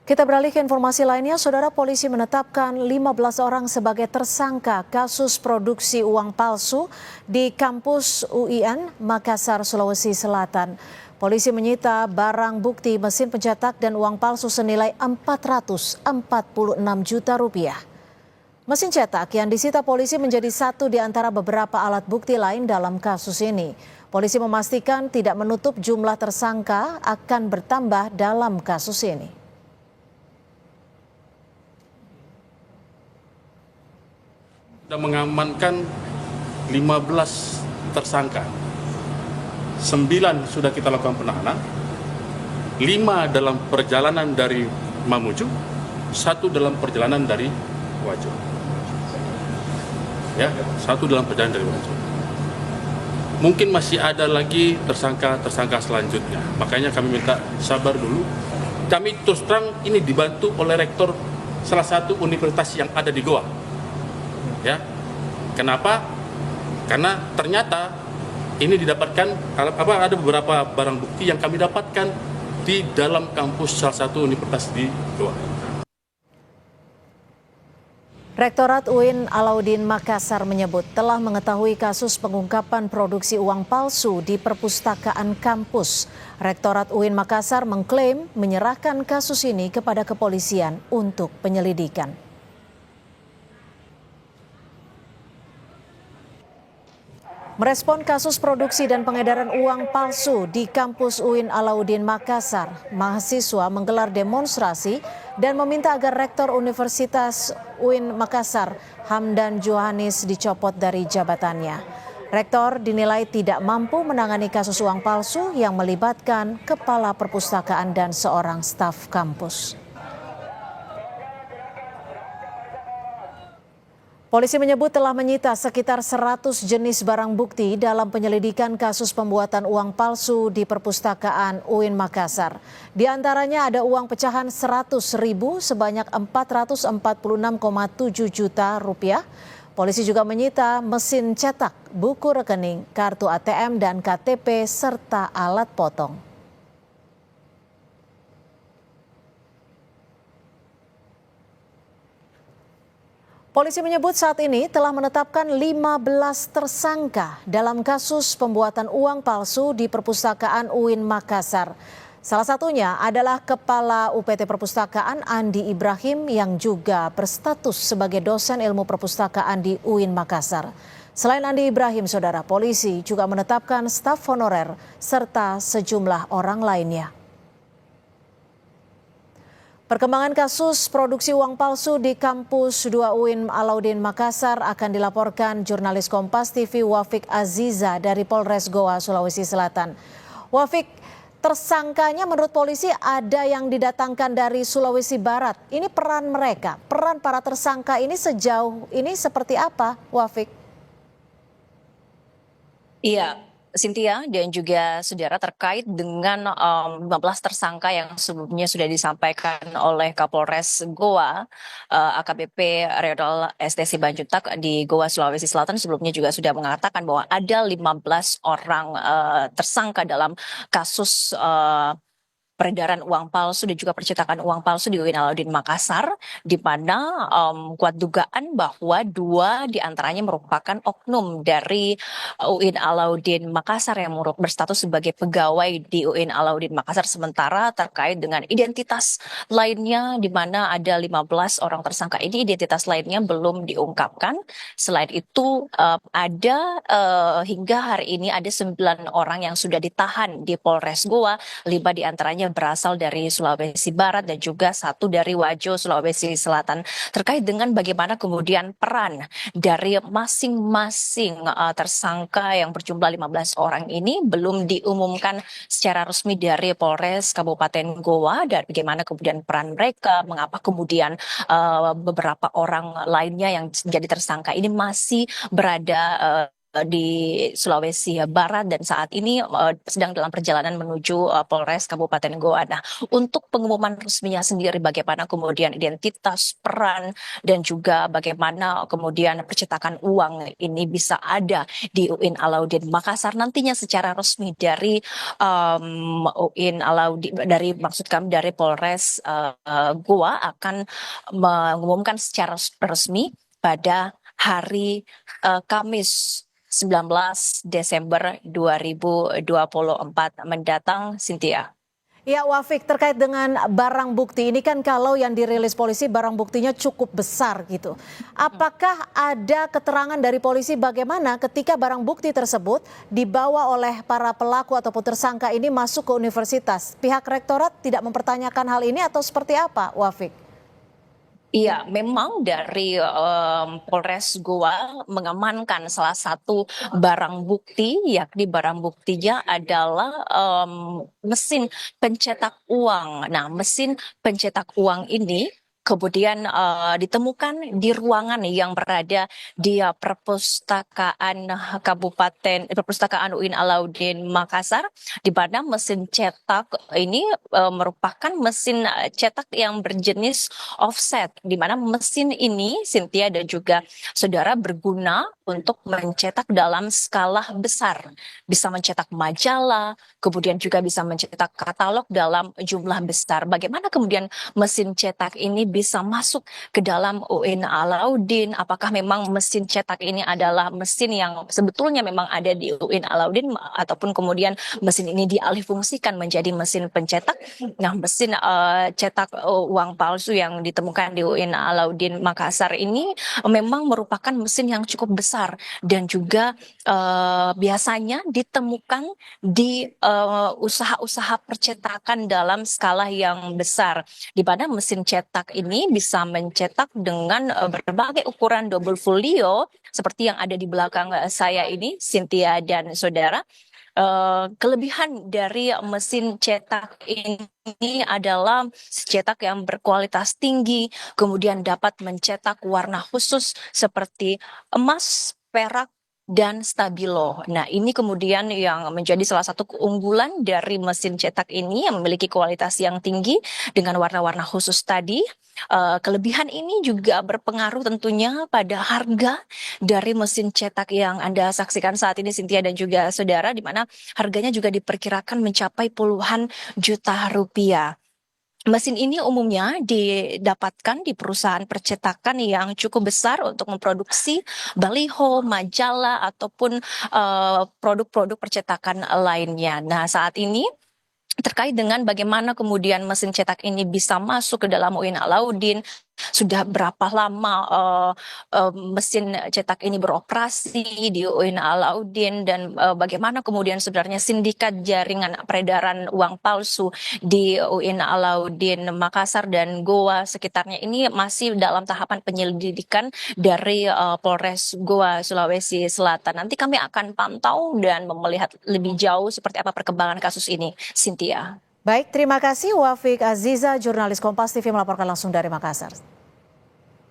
Kita beralih ke informasi lainnya, Saudara. Polisi menetapkan 15 orang sebagai tersangka kasus produksi uang palsu di kampus UIN Makassar, Sulawesi Selatan. Polisi menyita barang bukti mesin pencetak dan uang palsu senilai 446 juta rupiah. Mesin cetak yang disita polisi menjadi satu di antara beberapa alat bukti lain dalam kasus ini. Polisi memastikan tidak menutup jumlah tersangka akan bertambah dalam kasus ini. Sudah mengamankan 15 tersangka. 9 sudah kita lakukan penahanan, 5 dalam perjalanan dari Mamuju, 1 dalam perjalanan dari Wajo. Ya, 1 dalam perjalanan dari Wajo. Mungkin masih ada lagi tersangka selanjutnya. Makanya kami minta sabar dulu. Kami terus terang ini dibantu oleh rektor salah satu universitas yang ada di Goa. Ya, kenapa? Karena ternyata ini didapatkan ada beberapa barang bukti yang kami dapatkan di dalam kampus salah satu universitas di Goa. Rektorat UIN Alauddin Makassar menyebut telah mengetahui kasus pengungkapan produksi uang palsu di perpustakaan kampus. Rektorat UIN Makassar mengklaim menyerahkan kasus ini kepada kepolisian untuk penyelidikan. Merespon kasus produksi dan pengedaran uang palsu di kampus UIN Alauddin Makassar, mahasiswa menggelar demonstrasi dan meminta agar Rektor Universitas UIN Makassar, Hamdan Johanis, dicopot dari jabatannya. Rektor dinilai tidak mampu menangani kasus uang palsu yang melibatkan kepala perpustakaan dan seorang staf kampus. Polisi menyebut telah menyita sekitar 100 jenis barang bukti dalam penyelidikan kasus pembuatan uang palsu di perpustakaan UIN Makassar. Di antaranya ada uang pecahan 100.000 sebanyak 446,7 juta rupiah. Polisi juga menyita mesin cetak, buku rekening, kartu ATM dan KTP serta alat potong. Polisi menyebut saat ini telah menetapkan 15 tersangka dalam kasus pembuatan uang palsu di perpustakaan UIN Makassar. Salah satunya adalah Kepala UPT Perpustakaan Andi Ibrahim yang juga berstatus sebagai dosen ilmu perpustakaan di UIN Makassar. Selain Andi Ibrahim, Saudara, polisi juga menetapkan staf honorer serta sejumlah orang lainnya. Perkembangan kasus produksi uang palsu di kampus 2 UIN Alauddin Makassar akan dilaporkan jurnalis Kompas TV Wafik Aziza dari Polres Goa, Sulawesi Selatan. Wafik, tersangkanya menurut polisi ada yang didatangkan dari Sulawesi Barat. Ini peran mereka, peran para tersangka ini sejauh ini seperti apa, Wafik? Iya, Cynthia dan juga saudara, terkait dengan 15 tersangka yang sebelumnya sudah disampaikan oleh Kapolres Goa, AKBP Reodol ST Simanjuntak di Goa, Sulawesi Selatan sebelumnya juga sudah mengatakan bahwa ada 15 orang tersangka dalam kasus peredaran uang palsu dan juga percetakan uang palsu di UIN Alauddin Makassar, di mana kuat dugaan bahwa 2 diantaranya merupakan oknum dari UIN Alauddin Makassar yang berstatus sebagai pegawai di UIN Alauddin Makassar, sementara terkait dengan identitas lainnya di mana ada 15 orang tersangka ini, identitas lainnya belum diungkapkan. Selain itu ada hingga hari ini ada 9 orang yang sudah ditahan di Polres Goa, 5 diantaranya berasal dari Sulawesi Barat dan juga 1 dari Wajo, Sulawesi Selatan. Terkait dengan bagaimana kemudian peran dari masing-masing tersangka yang berjumlah 15 orang ini belum diumumkan secara resmi dari Polres Kabupaten Goa, dan bagaimana kemudian peran mereka, mengapa kemudian beberapa orang lainnya yang menjadi tersangka ini masih berada di Sulawesi Barat dan saat ini sedang dalam perjalanan menuju Polres Kabupaten Goa. Nah, untuk pengumuman resminya sendiri bagaimana kemudian identitas, peran, dan juga bagaimana kemudian percetakan uang ini bisa ada di UIN Alauddin Makassar nantinya secara resmi dari UIN Alauddin, dari maksud kami dari Polres Goa akan mengumumkan secara resmi pada hari Kamis 19 Desember 2024 mendatang, Cynthia. Ya, Wafik, terkait dengan barang bukti ini kan kalau yang dirilis polisi barang buktinya cukup besar gitu. Apakah ada keterangan dari polisi bagaimana ketika barang bukti tersebut dibawa oleh para pelaku ataupun tersangka ini masuk ke universitas? Pihak rektorat tidak mempertanyakan hal ini atau seperti apa, Wafik? Iya, memang dari Polres Goa mengamankan salah satu barang bukti, yakni barang buktinya adalah mesin pencetak uang. Nah, mesin pencetak uang ini kemudian ditemukan di ruangan yang berada di perpustakaan perpustakaan UIN Alauddin Makassar, di mana mesin cetak ini merupakan mesin cetak yang berjenis offset, di mana mesin ini, Cynthia dan juga saudara, berguna untuk mencetak dalam skala besar, bisa mencetak majalah, kemudian juga bisa mencetak katalog dalam jumlah besar. Bagaimana kemudian mesin cetak ini bisa masuk ke dalam UIN Alauddin? Apakah memang mesin cetak ini adalah mesin yang sebetulnya memang ada di UIN Alauddin, ataupun kemudian mesin ini dialihfungsikan menjadi mesin pencetak? Nah, mesin cetak uang palsu yang ditemukan di UIN Alauddin Makassar ini memang merupakan mesin yang cukup besar dan juga biasanya ditemukan di usaha-usaha percetakan dalam skala yang besar, di mana mesin cetak ini bisa mencetak dengan berbagai ukuran double folio seperti yang ada di belakang saya ini, Cynthia dan saudara. Kelebihan dari mesin cetak ini adalah cetak yang berkualitas tinggi, kemudian dapat mencetak warna khusus seperti emas, perak, dan stabilo. Nah, ini kemudian yang menjadi salah satu keunggulan dari mesin cetak ini yang memiliki kualitas yang tinggi dengan warna-warna khusus tadi. Kelebihan ini juga berpengaruh tentunya pada harga dari mesin cetak yang Anda saksikan saat ini, Cynthia dan juga saudara, di mana harganya juga diperkirakan mencapai puluhan juta rupiah. Mesin ini umumnya didapatkan di perusahaan percetakan yang cukup besar untuk memproduksi baliho, majalah, ataupun produk-produk percetakan lainnya. Nah, saat ini terkait dengan bagaimana kemudian mesin cetak ini bisa masuk ke dalam UIN Alauddin, sudah berapa lama mesin cetak ini beroperasi di UIN Alauddin, dan bagaimana kemudian sebenarnya sindikat jaringan peredaran uang palsu di UIN Alauddin Makassar dan Goa sekitarnya ini masih dalam tahapan penyelidikan dari Polres Goa, Sulawesi Selatan. Nanti kami akan pantau dan melihat lebih jauh seperti apa perkembangan kasus ini, Cynthia. Baik, terima kasih Wafik Aziza, jurnalis Kompas TV melaporkan langsung dari Makassar.